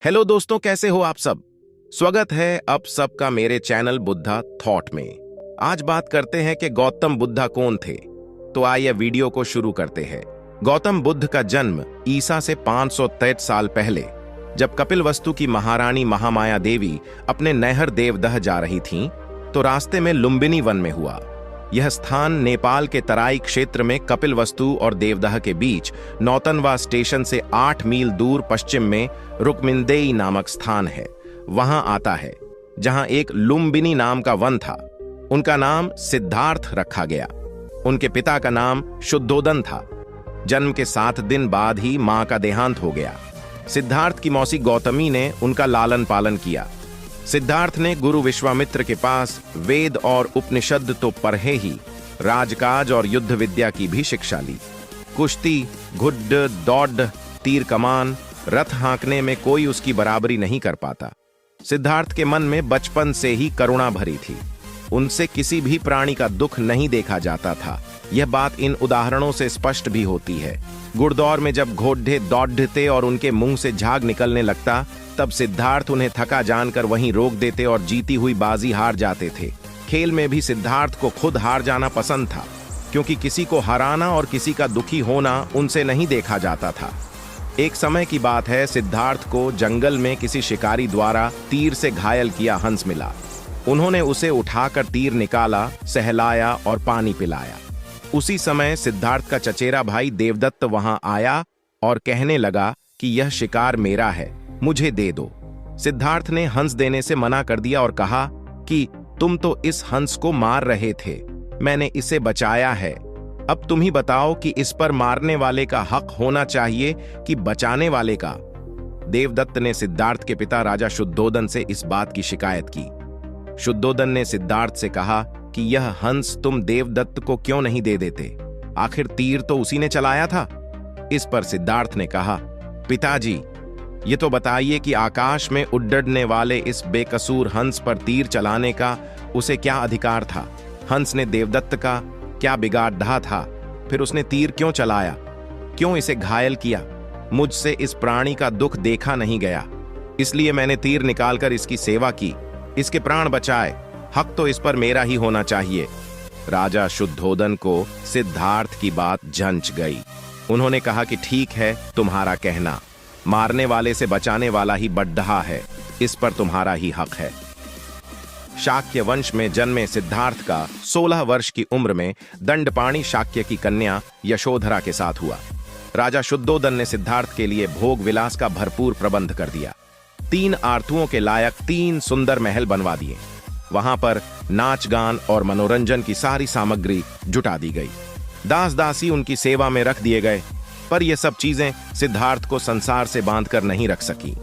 Hello दोस्तों, कैसे हो आप सब। स्वागत है आप सबका मेरे चैनल बुद्धा थॉट में। आज बात करते हैं कि गौतम बुद्धा कौन थे। तो आइए वीडियो को शुरू करते हैं। गौतम बुद्ध का जन्म ईसा से 563 साल पहले, जब कपिलवस्तु की महारानी महामाया देवी अपने नहर देवदह जा रही थीं, तो रास्ते में लुम्बिनी वन में हुआ। यह स्थान नेपाल के तराई क्षेत्र में कपिलवस्तु और देवदह के बीच नौतनवा स्टेशन से 8 मील दूर पश्चिम में रुक्मिंदेई नामक स्थान है। वहां आता है जहां एक लुम्बिनी नाम का वन था। उनका नाम सिद्धार्थ रखा गया। उनके पिता का नाम शुद्धोदन था। जन्म के 7 दिन बाद ही मां का देहांत हो गया। सिद्धार्थ की मौसी गौतमी ने उनका लालन पालन किया। सिद्धार्थ ने गुरु विश्वामित्र के पास वेद और उपनिषद तो पढ़े ही, राजकाज और युद्ध विद्या की भी शिक्षा ली। कुश्ती, घुड्ड, दौड़, तीर कमान, रथ हाँकने में कोई उसकी बराबरी नहीं कर पाता। सिद्धार्थ के मन में बचपन से ही करुणा भरी थी। उनसे किसी भी प्राणी का दुख नहीं देखा जाता था। यह बात इन उदाहरणों से स्पष्ट भी होती है। घुड़दौड़ में जब घोड़े दौड़ते और उनके मुंह से झाग निकलने लगता, तब सिद्धार्थ उन्हें थका जानकर वहीं रोक देते और जीती हुई बाजी हार जाते थे। खेल में भी सिद्धार्थ को खुद हार जाना पसंद था, क्योंकि किसी को हराना और किसी का दुखी होना उनसे नहीं देखा जाता था। एक समय की बात है, सिद्धार्थ को जंगल में किसी शिकारी द्वारा तीर से घायल किया हंस मिला। उन्होंने उसे उठाकर तीर निकाला, सहलाया और पानी पिलाया। उसी समय सिद्धार्थ का चचेरा भाई देवदत्त वहां आया और कहने लगा कि यह शिकार मेरा है, मुझे दे दो। सिद्धार्थ ने हंस देने से मना कर दिया और कहा कि तुम तो इस हंस को मार रहे थे, मैंने इसे बचाया है। अब तुम ही बताओ कि इस पर मारने वाले का हक होना चाहिए कि बचाने वाले का। देवदत्त ने सिद्धार्थ के पिता राजा शुद्धोदन से इस बात की शिकायत की। शुद्धोदन ने सिद्धार्थ से कहा कि यह हंस तुम देवदत्त को क्यों नहीं दे देते, आखिर तीर तो उसी ने चलाया था। इस पर सिद्धार्थ ने कहा, पिताजी, ये तो बताइए कि आकाश में उड़ने वाले इस बेकसूर हंस पर तीर चलाने का उसे क्या अधिकार था। हंस ने देवदत्त का क्या बिगाड़ ढा था, फिर उसने तीर क्यों चलाया, क्यों इसे घायल किया। मुझसे इस प्राणी का दुख देखा नहीं गया, इसलिए मैंने तीर निकालकर इसकी सेवा की, इसके प्राण बचाए। हक तो इस पर मेरा ही होना चाहिए। राजा शुद्धोदन को सिद्धार्थ की बात जंच गई। उन्होंने कहा कि ठीक है, तुम्हारा कहना, मारने वाले से बचाने वाला ही बड्ढा है, इस पर तुम्हारा ही हक है। शाक्य वंश में जन्मे सिद्धार्थ का 16 वर्ष की उम्र में दंडपाणी शाक्य की कन्या यशोधरा के साथ हुआ। राजा शुद्धोदन ने सिद्धार्थ के लिए भोग विलास का भरपूर प्रबंध कर दिया। 3 आरतुओं के लायक 3 सुंदर महल बनवा दिए। वहां पर नाच गान और मनोरंजन की सारी सामग्री जुटा दी गई। दास दासी उनकी सेवा में रख दिए गए, पर यह सब चीजें सिद्धार्थ को संसार से बांधकर नहीं रख सकी।